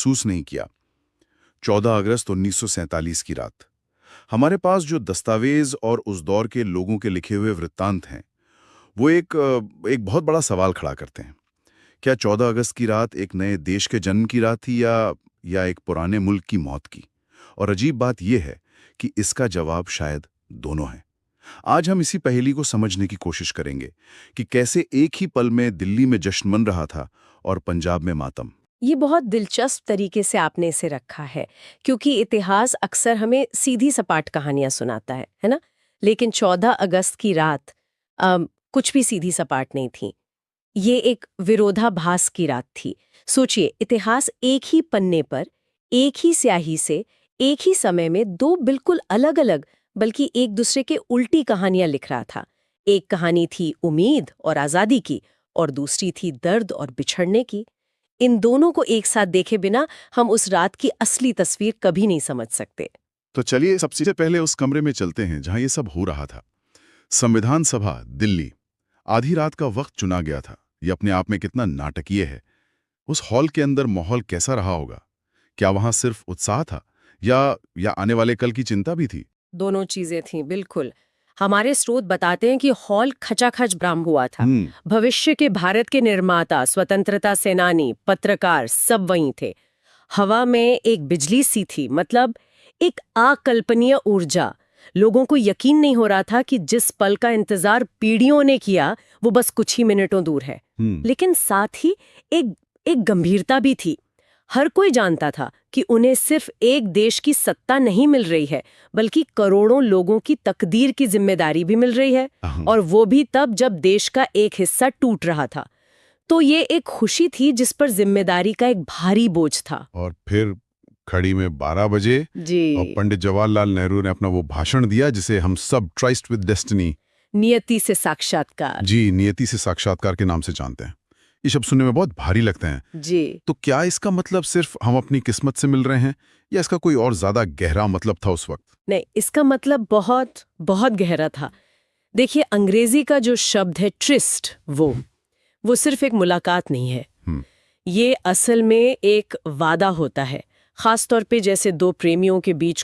महसूस नहीं किया। 14 अगस्त 1947 की रात। हमारे पास जो दस्तावेज और उस दौर के लोगों के लिखे हुए वृत्तांत हैं, वो एक बहुत बड़ा सवाल खड़ा करते हैं। क्या 14 अगस्त की रात एक नए देश के जन्म की रात थी या एक पुराने मुल्क की मौत की? और अजीब बात यह है कि इसका जवाब शायद दोनों है। आज हम इसी पहेली को समझने की कोशिश करेंगे कि कैसे एक ही पल में दिल्ली में जश्न मन रहा था और पंजाब में मातम। ये बहुत दिलचस्प तरीके से आपने इसे रखा है, क्योंकि इतिहास अक्सर हमें सीधी सपाट कहानियां सुनाता है ना? लेकिन 14 अगस्त की रात कुछ भी सीधी सपाट नहीं थी। ये एक विरोधाभास की रात थी। सोचिए, इतिहास एक ही पन्ने पर, एक ही स्याही से, एक ही समय में दो बिल्कुल अलग-अलग, बल्कि एक दूसरे के उल्टी कहानियां लिख रहा था। एक कहानी थी उम्मीद और आजादी की, और दूसरी थी दर्द और बिछड़ने की। इन दोनों को एक साथ देखे बिना हम उस रात की असली तस्वीर कभी नहीं समझ सकते। तो चलिए सबसे पहले उस कमरे में चलते हैं जहां ये सब हो रहा था। संविधान सभा, दिल्ली। आधी रात का वक्त चुना गया था। ये अपने आप में कितना नाटकीय है। उस हॉल के अंदर माहौल कैसा रहा होगा? क्या वहां सिर्फ उत्साह था या आने वाले कल की चिंता भी थी? दोनों चीजें थीं, बिल्कुल। हमारे स्रोत बताते हैं कि हॉल खचाखच भरा हुआ था। भविष्य के भारत के निर्माता, स्वतंत्रता सेनानी, पत्रकार सब वहीं थे। हवा में एक बिजली सी थी, मतलब एक अकल्पनीय ऊर्जा। लोगों को यकीन नहीं हो रहा था कि जिस पल का इंतजार पीढ़ियों ने किया, वो बस कुछ ही मिनटों दूर है। लेकिन साथ ही एक एक गंभीरता भी थी। हर कोई जानता था कि उन्हें सिर्फ एक देश की सत्ता नहीं मिल रही है, बल्कि करोड़ों लोगों की तकदीर की जिम्मेदारी भी मिल रही है, और वो भी तब जब देश का एक हिस्सा टूट रहा था। तो ये एक खुशी थी जिस पर जिम्मेदारी का एक भारी बोझ था। और फिर खड़ी में 12 बजे और जी, पंडित जवाहरलाल नेहरू ने अपना वो भाषण दिया जिसे हम सब ट्राइस्ट विद डेस्टिनी, नियति से साक्षात्कार। जी, नियति से साक्षात्कार के नाम से जानते हैं। ये शब्द सुनने में बहुत भारी लगते हैं। जी, तो क्या इसका मतलब सिर्फ हम अपनी किस्मत से मिल रहे हैं या इसका कोई और ज्यादा गहरा मतलब था उस वक्त? नहीं, इसका मतलब बहुत बहुत गहरा था। देखिए, अंग्रेजी का जो शब्द है ट्रिस्ट, वो सिर्फ एक मुलाकात नहीं है। ये असल में एक वादा होता है, खास तौर पे जैसे दो प्रेमियों के बीच